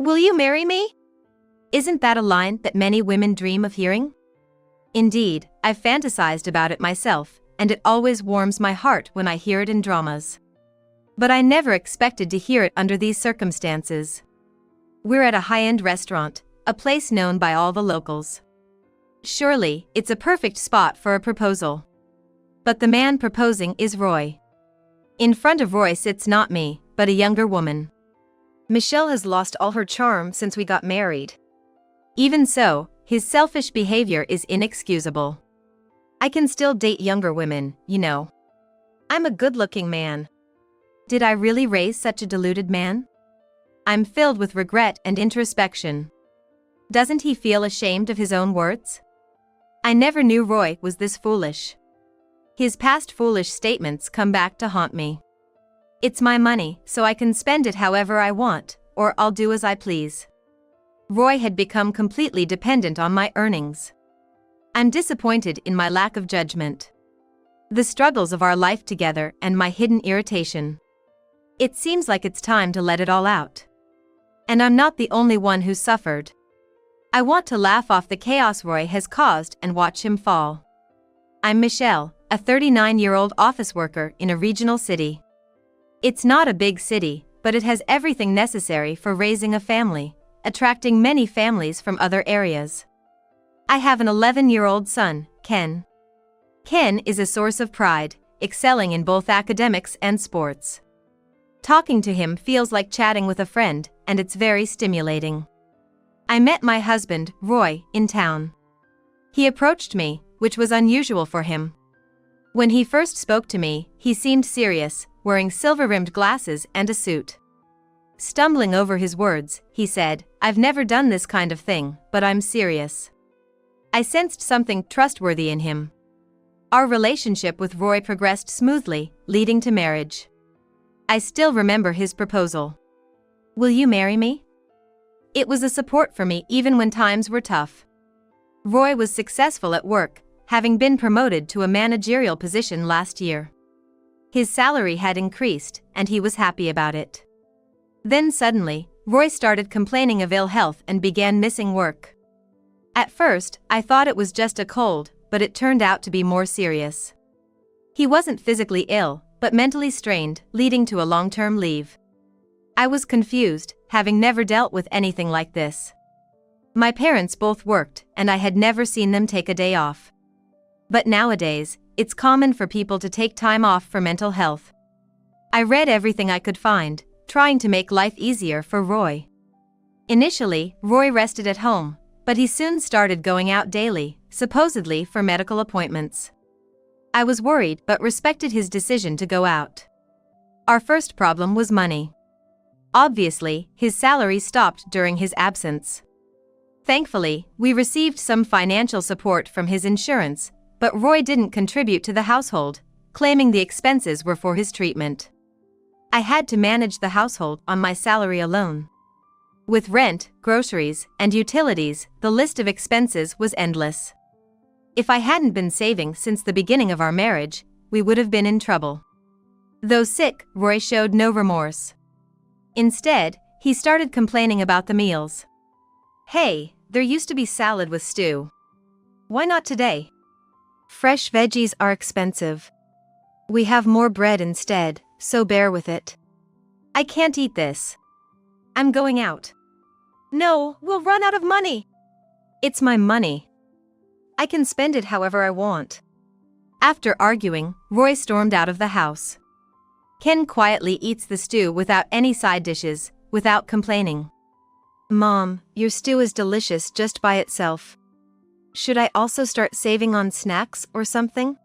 Will you marry me? Isn't that a line that many women dream of hearing? Indeed, I've fantasized about it myself, and it always warms my heart when I hear it in dramas. But I never expected to hear it under these circumstances. We're at a high-end restaurant, a place known by all the locals. Surely, it's a perfect spot for a proposal. But the man proposing is Roy. In front of Roy sits not me, but a younger woman. Michelle has lost all her charm since we got married. Even so, his selfish behavior is inexcusable. I can still date younger women, you know. I'm a good-looking man. Did I really raise such a deluded man? I'm filled with regret and introspection. Doesn't he feel ashamed of his own words? I never knew Roy was this foolish. His past foolish statements come back to haunt me. It's my money, so I can spend it however I want, or I'll do as I please. Roy had become completely dependent on my earnings. I'm disappointed in my lack of judgment. The struggles of our life together and my hidden irritation. It seems like it's time to let it all out. And I'm not the only one who's suffered. I want to laugh off the chaos Roy has caused and watch him fall. I'm Michelle, a 39-year-old office worker in a regional city. It's not a big city, but it has everything necessary for raising a family, attracting many families from other areas. I have an 11-year-old son, Ken. Ken is a source of pride, excelling in both academics and sports. Talking to him feels like chatting with a friend, and it's very stimulating. I met my husband, Roy, in town. He approached me, which was unusual for him. When he first spoke to me, he seemed serious, wearing silver-rimmed glasses and a suit. Stumbling over his words, he said, "I've never done this kind of thing, but I'm serious." I sensed something trustworthy in him. Our relationship with Roy progressed smoothly, leading to marriage. I still remember his proposal. "Will you marry me?" It was a support for me even when times were tough. Roy was successful at work, having been promoted to a managerial position last year. His salary had increased, and he was happy about it. Then suddenly, Roy started complaining of ill health and began missing work. At first, I thought it was just a cold, but it turned out to be more serious. He wasn't physically ill, but mentally strained, leading to a long-term leave. I was confused, having never dealt with anything like this. My parents both worked, and I had never seen them take a day off. But nowadays, it's common for people to take time off for mental health. I read everything I could find, trying to make life easier for Roy. Initially, Roy rested at home, but he soon started going out daily, supposedly for medical appointments. I was worried but respected his decision to go out. Our first problem was money. Obviously, his salary stopped during his absence. Thankfully, we received some financial support from his insurance, but Roy didn't contribute to the household, claiming the expenses were for his treatment. I had to manage the household on my salary alone. With rent, groceries, and utilities, the list of expenses was endless. If I hadn't been saving since the beginning of our marriage, we would have been in trouble. Though sick, Roy showed no remorse. Instead, he started complaining about the meals. "Hey, there used to be salad with stew. Why not today? Fresh veggies are expensive. We have more bread instead, so bear with it. I can't eat this. I'm going out." "No, we'll run out of money." "It's my money. I can spend it however I want." After arguing, Roy stormed out of the house. Ken quietly eats the stew without any side dishes, without complaining. "Mom, your stew is delicious just by itself. Should I also start saving on snacks or something?"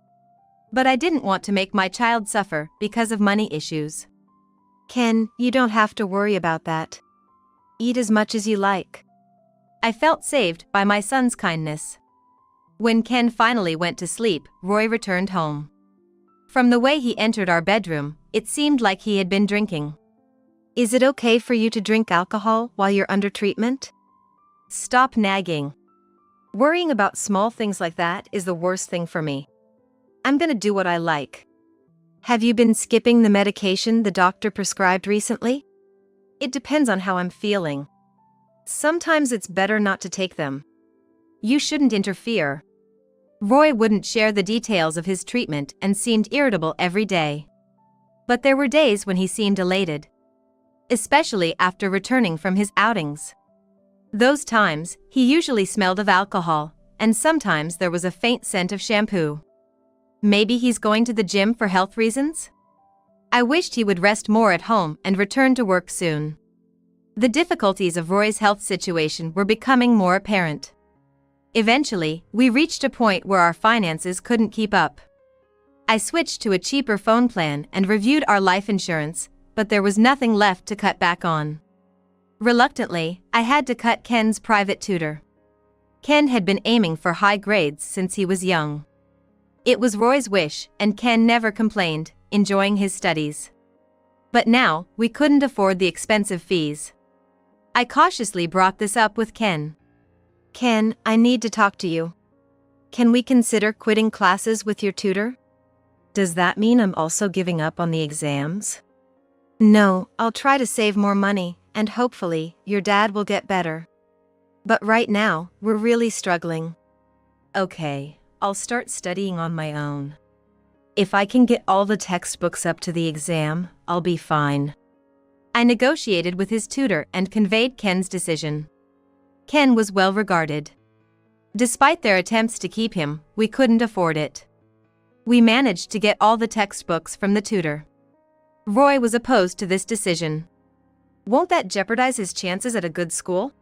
But I didn't want to make my child suffer because of money issues. "Ken, you don't have to worry about that. Eat as much as you like." I felt saved by my son's kindness. When Ken finally went to sleep, Roy returned home. From the way he entered our bedroom, it seemed like he had been drinking. "Is it okay for you to drink alcohol while you're under treatment?" "Stop nagging. Worrying about small things like that is the worst thing for me. I'm gonna do what I like." "Have you been skipping the medication the doctor prescribed recently?" "It depends on how I'm feeling. Sometimes it's better not to take them. You shouldn't interfere. Roy wouldn't share the details of his treatment and seemed irritable every day. But there were days when he seemed elated, especially after returning from his outings. Those times, he usually smelled of alcohol, and sometimes there was a faint scent of shampoo. Maybe he's going to the gym for health reasons? I wished he would rest more at home and return to work soon. The difficulties of Roy's health situation were becoming more apparent. Eventually, we reached a point where our finances couldn't keep up. I switched to a cheaper phone plan and reviewed our life insurance, but there was nothing left to cut back on. Reluctantly, I had to cut Ken's private tutor. Ken had been aiming for high grades since he was young. It was Roy's wish, and Ken never complained, enjoying his studies. But now, we couldn't afford the expensive fees. I cautiously brought this up with Ken. Ken, I need to talk to you. Can we consider quitting classes with your tutor? Does that mean I'm also giving up on the exams? No, I'll try to save more money, and hopefully, your dad will get better. But right now, we're really struggling. Okay, I'll start studying on my own. If I can get all the textbooks up to the exam, I'll be fine. I negotiated with his tutor and conveyed Ken's decision. Ken was well regarded. Despite their attempts to keep him, we couldn't afford it. We managed to get all the textbooks from the tutor. Roy was opposed to this decision. Won't that jeopardize his chances at a good school?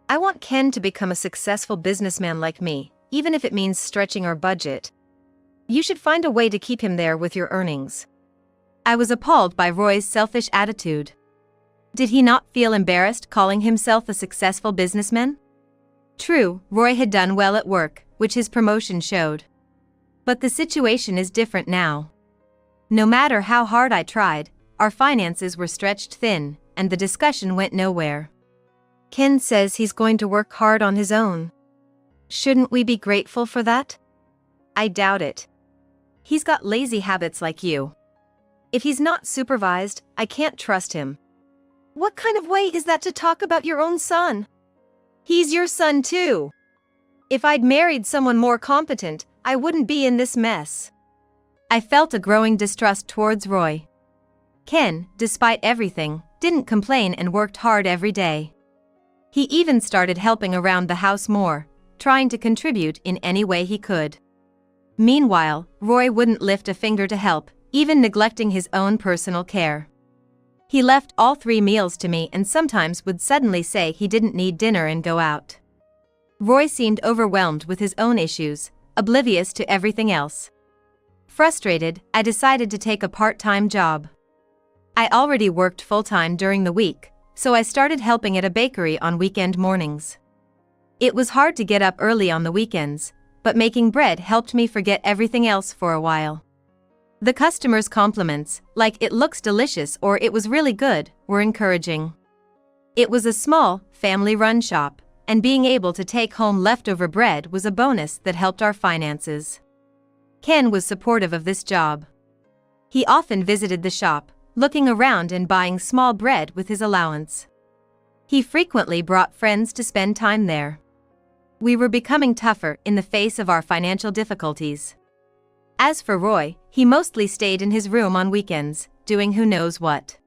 I want Ken to become a successful businessman like me, even if it means stretching our budget. You should find a way to keep him there with your earnings. I was appalled by Roy's selfish attitude. Did he not feel embarrassed calling himself a successful businessman? True, Roy had done well at work, which his promotion showed. But the situation is different now. No matter how hard I tried, our finances were stretched thin, and the discussion went nowhere. Ken says he's going to work hard on his own. Shouldn't we be grateful for that? I doubt it. He's got lazy habits like you. If he's not supervised, I can't trust him. What kind of way is that to talk about your own son? He's your son too. If I'd married someone more competent, I wouldn't be in this mess. I felt a growing distrust towards Roy. Ken, despite everything, didn't complain and worked hard every day. He even started helping around the house more, trying to contribute in any way he could. Meanwhile, Roy wouldn't lift a finger to help, even neglecting his own personal care. He left all 3 meals to me and sometimes would suddenly say he didn't need dinner and go out. Roy seemed overwhelmed with his own issues, oblivious to everything else. Frustrated, I decided to take a part-time job. I already worked full-time during the week, so I started helping at a bakery on weekend mornings. It was hard to get up early on the weekends, but making bread helped me forget everything else for a while. The customers' compliments, like "it looks delicious" or "it was really good," were encouraging. It was a small, family-run shop, and being able to take home leftover bread was a bonus that helped our finances. Ken was supportive of this job. He often visited the shop, looking around and buying small bread with his allowance. He frequently brought friends to spend time there. We were becoming tougher in the face of our financial difficulties. As for Roy, he mostly stayed in his room on weekends, doing who knows what.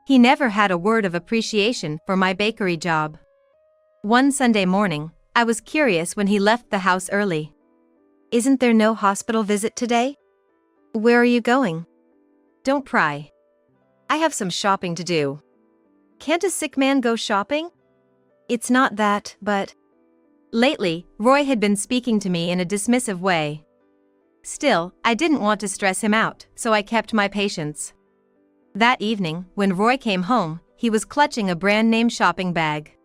He never had a word of appreciation for my bakery job. One Sunday morning, I was curious when he left the house early. Isn't there no hospital visit today? Where are you going? Don't pry. I have some shopping to do. Can't a sick man go shopping? It's not that, but... Lately, Roy had been speaking to me in a dismissive way. Still, I didn't want to stress him out, so I kept my patience. That evening, when Roy came home, he was clutching a brand-name shopping bag.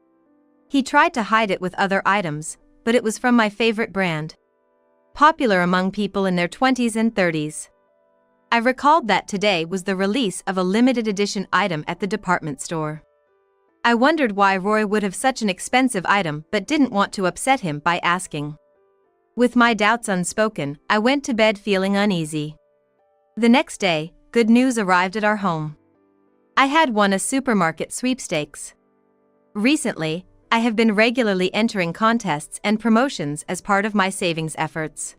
He tried to hide it with other items, but it was from my favorite brand. Popular among people in their 20s and 30s. I recalled that today was the release of a limited edition item at the department store. I wondered why Roy would have such an expensive item but didn't want to upset him by asking. With my doubts unspoken, I went to bed feeling uneasy. The next day, good news arrived at our home. I had won a supermarket sweepstakes. Recently, I have been regularly entering contests and promotions as part of my savings efforts.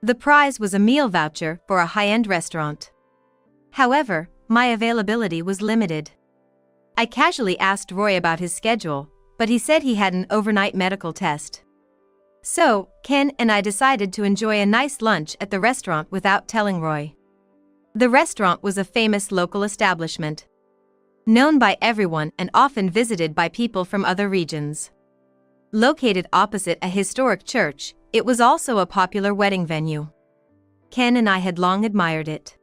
The prize was a meal voucher for a high-end restaurant. However, my availability was limited. I casually asked Roy about his schedule, but he said he had an overnight medical test. So, Ken and I decided to enjoy a nice lunch at the restaurant without telling Roy. The restaurant was a famous local establishment, known by everyone and often visited by people from other regions. Located opposite a historic church, it was also a popular wedding venue. Ken and I had long admired it.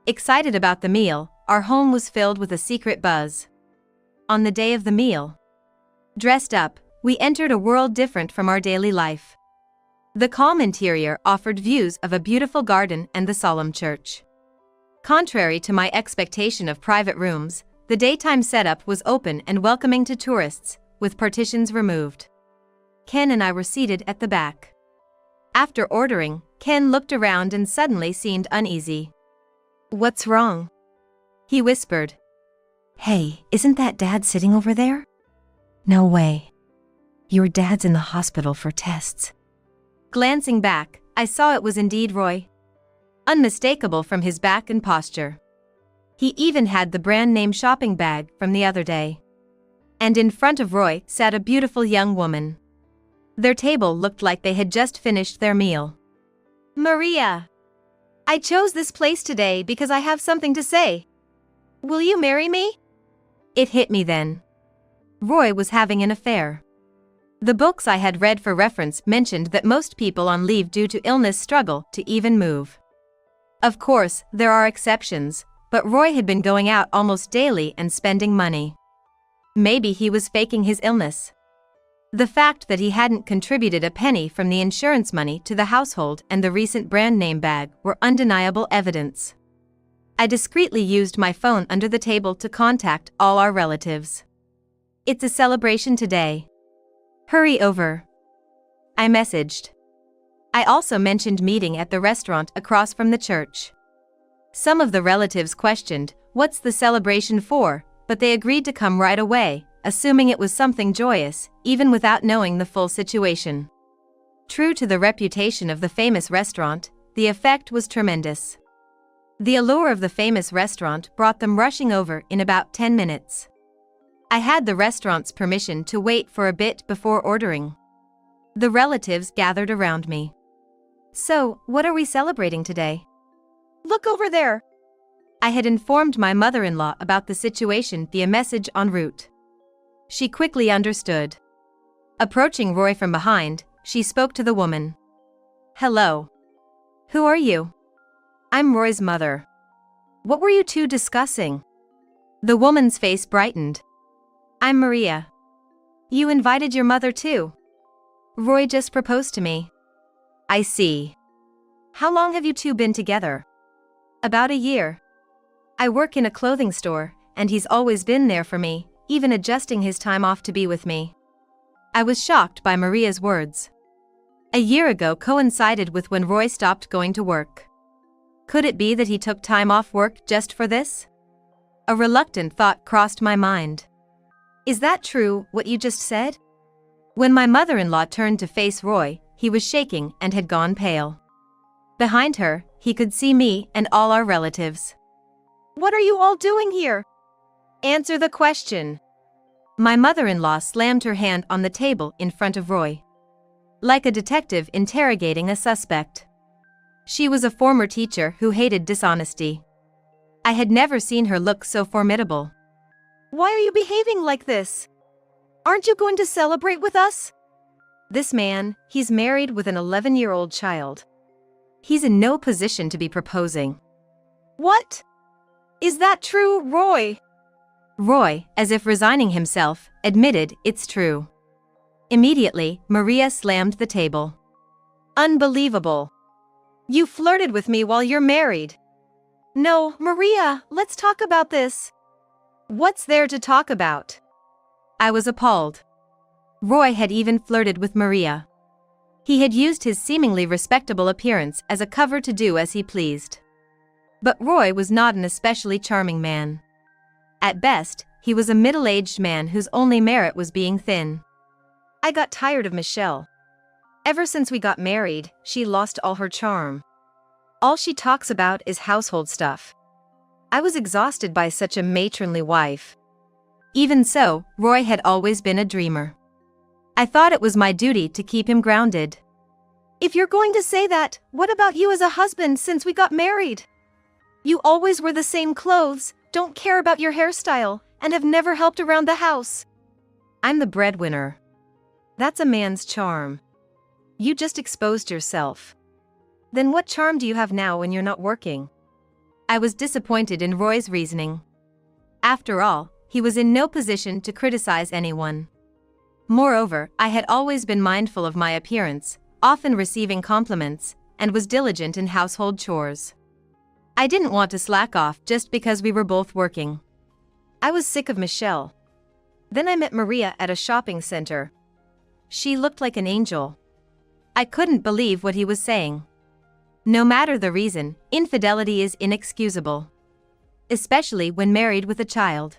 Excited about the meal, our home was filled with a secret buzz. On the day of the meal, dressed up, we entered a world different from our daily life. The calm interior offered views of a beautiful garden and the solemn church. Contrary to my expectation of private rooms, the daytime setup was open and welcoming to tourists, with partitions removed. Ken and I were seated at the back. After ordering, Ken looked around and suddenly seemed uneasy. "What's wrong?" he whispered. "Hey, isn't that Dad sitting over there?" "No way. Your dad's in the hospital for tests." Glancing back, I saw it was indeed Roy. Unmistakable from his back and posture. He even had the brand-name shopping bag from the other day. And in front of Roy sat a beautiful young woman. Their table looked like they had just finished their meal. "Maria, I chose this place today because I have something to say. Will you marry me?" It hit me then. Roy was having an affair. The books I had read for reference mentioned that most people on leave due to illness struggle to even move. Of course, there are exceptions, but Roy had been going out almost daily and spending money. Maybe he was faking his illness. The fact that he hadn't contributed a penny from the insurance money to the household and the recent brand name bag were undeniable evidence. I discreetly used my phone under the table to contact all our relatives. "It's a celebration today. Hurry over," I messaged. I also mentioned meeting at the restaurant across from the church. Some of the relatives questioned, "What's the celebration for?" but they agreed to come right away, assuming it was something joyous, even without knowing the full situation. True to the reputation of the famous restaurant, the effect was tremendous. The allure of the famous restaurant brought them rushing over in about 10 minutes. I had the restaurant's permission to wait for a bit before ordering. The relatives gathered around me. "So, what are we celebrating today?" "Look over there." I had informed my mother-in-law about the situation via message en route. She quickly understood. Approaching Roy from behind, she spoke to the woman. "Hello. Who are you?" "I'm Roy's mother." "What were you two discussing?" The woman's face brightened. "I'm Maria." "You invited your mother too?" "Roy just proposed to me." "I see. How long have you two been together?" "About a year. I work in a clothing store, and he's always been there for me, even adjusting his time off to be with me." I was shocked by Maria's words. A year ago coincided with when Roy stopped going to work. Could it be that he took time off work just for this? A reluctant thought crossed my mind. "Is that true, what you just said?" When my mother-in-law turned to face Roy, he was shaking and had gone pale. Behind her, he could see me and all our relatives. "What are you all doing here? Answer the question." My mother-in-law slammed her hand on the table in front of Roy, like a detective interrogating a suspect. She was a former teacher who hated dishonesty. I had never seen her look so formidable. "Why are you behaving like this? Aren't you going to celebrate with us?" "This man, he's married with an 11-year-old child. He's in no position to be proposing." "What? Is that true, Roy?" Roy, as if resigning himself, admitted, "It's true." Immediately, Maria slammed the table. "Unbelievable. You flirted with me while you're married." "No, Maria, let's talk about this." "What's there to talk about?" I was appalled. Roy had even flirted with Maria. He had used his seemingly respectable appearance as a cover to do as he pleased. But Roy was not an especially charming man. At best, He was a middle-aged man whose only merit was being thin. I got tired of Michelle. Ever since we got married, she lost all her charm. All she talks about is household stuff. I was exhausted by such a matronly wife. Even so, Roy had always been a dreamer. I thought it was my duty to keep him grounded. If you're going to say that, what about you as a husband since we got married? You always wear the same clothes, don't care about your hairstyle, and have never helped around the house. I'm the breadwinner. That's a man's charm. You just exposed yourself. Then what charm do you have now when you're not working? I was disappointed in Roy's reasoning. After all, he was in no position to criticize anyone. Moreover, I had always been mindful of my appearance, often receiving compliments, and was diligent in household chores. I didn't want to slack off just because we were both working. I was sick of Michelle. Then I met Maria at a shopping center. She looked like an angel. I couldn't believe what he was saying. No matter the reason, infidelity is inexcusable. Especially when married with a child.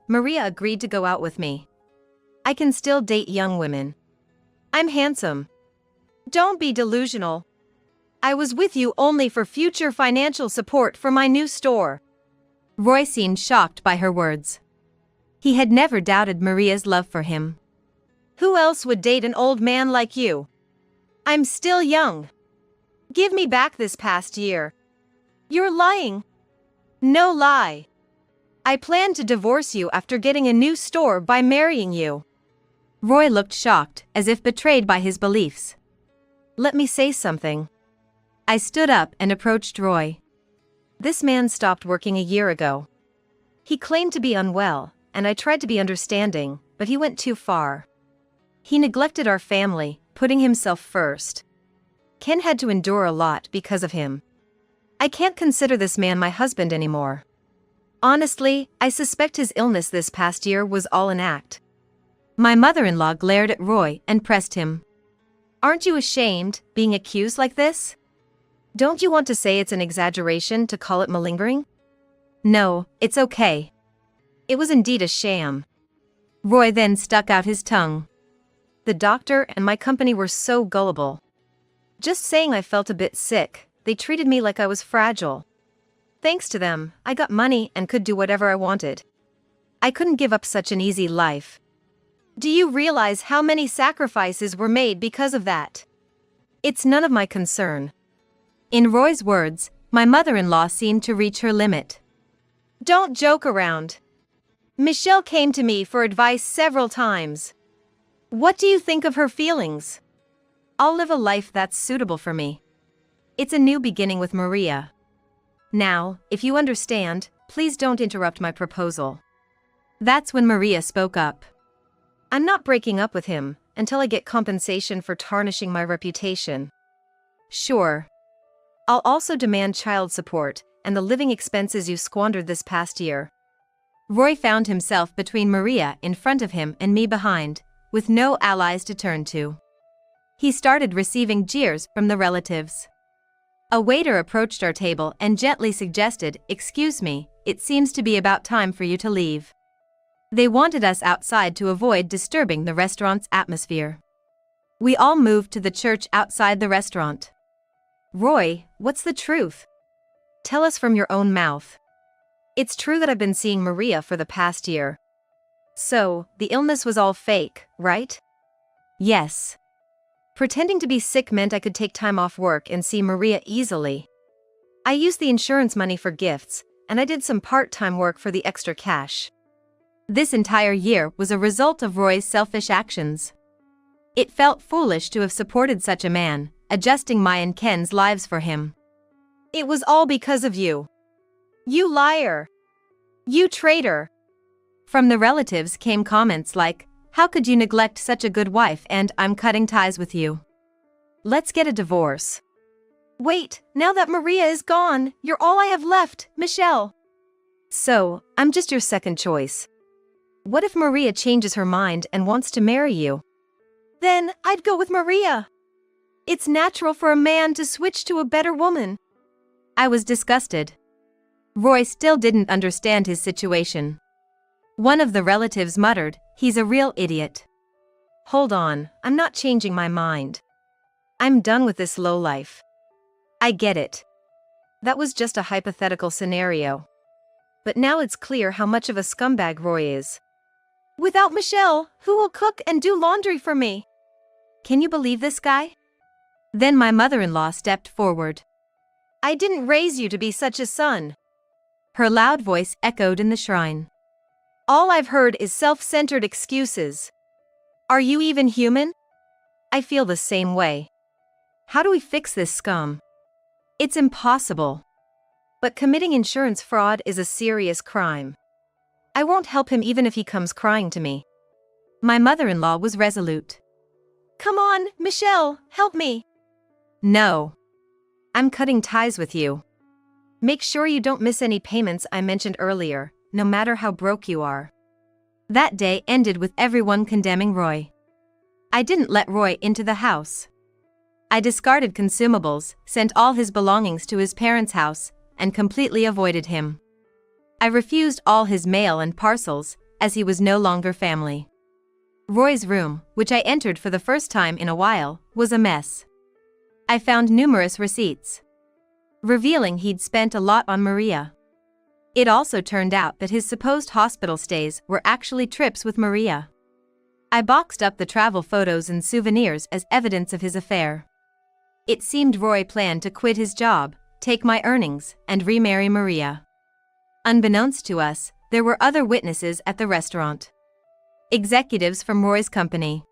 Maria agreed to go out with me. I can still date young women. I'm handsome. Don't be delusional. I was with you only for future financial support for my new store. Roy seemed shocked by her words. He had never doubted Maria's love for him. Who else would date an old man like you? I'm still young. Give me back this past year. You're lying. No lie. I plan to divorce you after getting a new store by marrying you. Roy looked shocked, as if betrayed by his beliefs. Let me say something. I stood up and approached Roy. This man stopped working a year ago. He claimed to be unwell, and I tried to be understanding, but he went too far. He neglected our family, putting himself first. Ken had to endure a lot because of him. I can't consider this man my husband anymore. Honestly, I suspect his illness this past year was all an act. My mother-in-law glared at Roy and pressed him. Aren't you ashamed, being accused like this? Don't you want to say it's an exaggeration to call it malingering? No, it's okay. It was indeed a sham. Roy then stuck out his tongue. The doctor and my company were so gullible. Just saying I felt a bit sick, they treated me like I was fragile. Thanks to them, I got money and could do whatever I wanted. I couldn't give up such an easy life. Do you realize how many sacrifices were made because of that? It's none of my concern. In Roy's words, my mother-in-law seemed to reach her limit. Don't joke around. Michelle came to me for advice several times. What do you think of her feelings? I'll live a life that's suitable for me. It's a new beginning with Maria. Now, if you understand, please don't interrupt my proposal. That's when Maria spoke up. I'm not breaking up with him until I get compensation for tarnishing my reputation. Sure. I'll also demand child support and the living expenses you squandered this past year. Roy found himself between Maria in front of him and me behind, with no allies to turn to. He started receiving jeers from the relatives. A waiter approached our table and gently suggested, "Excuse me, it seems to be about time for you to leave." They wanted us outside to avoid disturbing the restaurant's atmosphere. We all moved to the church outside the restaurant. Roy, what's the truth? Tell us from your own mouth. It's true that I've been seeing Maria for the past year. So, the illness was all fake, right? Yes. Pretending to be sick meant I could take time off work and see Maria easily. I used the insurance money for gifts, and I did some part-time work for the extra cash. This entire year was a result of Roy's selfish actions. It felt foolish to have supported such a man, adjusting my and Ken's lives for him. It was all because of you. You liar. You traitor. From the relatives came comments like, "How could you neglect such a good wife?" and "I'm cutting ties with you. Let's get a divorce." Wait, now that Maria is gone, you're all I have left, Michelle. So, I'm just your second choice. What if Maria changes her mind and wants to marry you? Then, I'd go with Maria. It's natural for a man to switch to a better woman. I was disgusted. Roy still didn't understand his situation. One of the relatives muttered, "He's a real idiot." Hold on, I'm not changing my mind. I'm done with this lowlife. I get it. That was just a hypothetical scenario. But now it's clear how much of a scumbag Roy is. Without Michelle, who will cook and do laundry for me? Can you believe this guy? Then my mother-in-law stepped forward. I didn't raise you to be such a son. Her loud voice echoed in the shrine. All I've heard is self-centered excuses. Are you even human? I feel the same way. How do we fix this scum? It's impossible. But committing insurance fraud is a serious crime. I won't help him even if he comes crying to me. My mother-in-law was resolute. Come on, Michelle, help me. No. I'm cutting ties with you. Make sure you don't miss any payments I mentioned earlier, no matter how broke you are. That day ended with everyone condemning Roy. I didn't let Roy into the house. I discarded consumables, sent all his belongings to his parents' house, and completely avoided him. I refused all his mail and parcels, as he was no longer family. Roy's room, which I entered for the first time in a while, was a mess. I found numerous receipts, revealing he'd spent a lot on Maria. It also turned out that his supposed hospital stays were actually trips with Maria. I boxed up the travel photos and souvenirs as evidence of his affair. It seemed Roy planned to quit his job, take my earnings, and remarry Maria. Unbeknownst to us, there were other witnesses at the restaurant. Executives from Roy's company.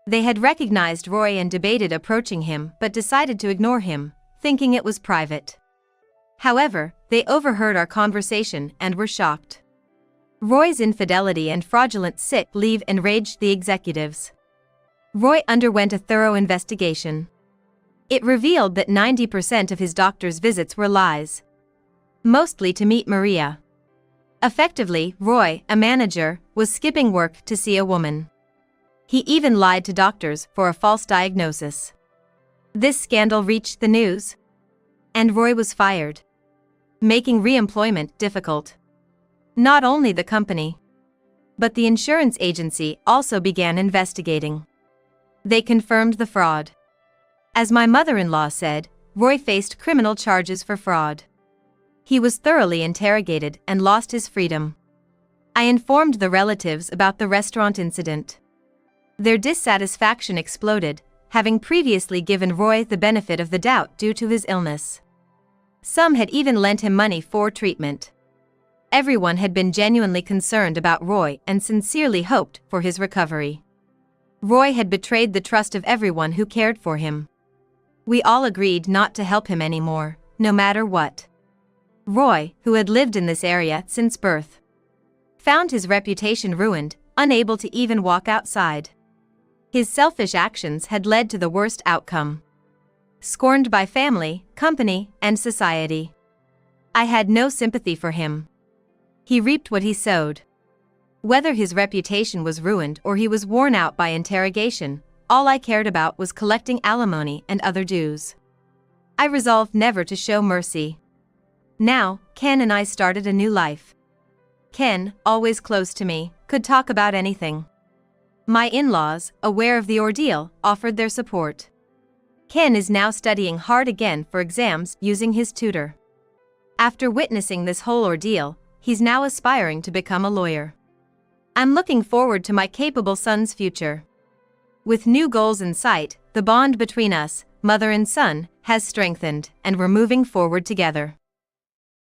They had recognized Roy and debated approaching him but decided to ignore him, thinking it was private. However, they overheard our conversation and were shocked. Roy's infidelity and fraudulent sick leave enraged the executives. Roy underwent a thorough investigation. It revealed that 90% of his doctor's visits were lies. Mostly to meet Maria. Effectively, Roy, a manager, was skipping work to see a woman. He even lied to doctors for a false diagnosis. This scandal reached the news. And Roy was fired, making re-employment difficult. Not only the company, but the insurance agency also began investigating. They confirmed the fraud. As my mother-in-law said, Roy faced criminal charges for fraud. He was thoroughly interrogated and lost his freedom. I informed the relatives about the restaurant incident. Their dissatisfaction exploded, having previously given Roy the benefit of the doubt due to his illness. Some had even lent him money for treatment. Everyone had been genuinely concerned about Roy and sincerely hoped for his recovery. Roy had betrayed the trust of everyone who cared for him. We all agreed not to help him anymore, no matter what. Roy, who had lived in this area since birth, found his reputation ruined, unable to even walk outside. His selfish actions had led to the worst outcome. Scorned by family, company, and society. I had no sympathy for him. He reaped what he sowed. Whether his reputation was ruined or he was worn out by interrogation, all I cared about was collecting alimony and other dues. I resolved never to show mercy. Now, Ken and I started a new life. Ken, always close to me, could talk about anything. My in-laws, aware of the ordeal, offered their support. Ken is now studying hard again for exams using his tutor. After witnessing this whole ordeal, he's now aspiring to become a lawyer. I'm looking forward to my capable son's future. With new goals in sight, the bond between us, mother and son, has strengthened, and we're moving forward together.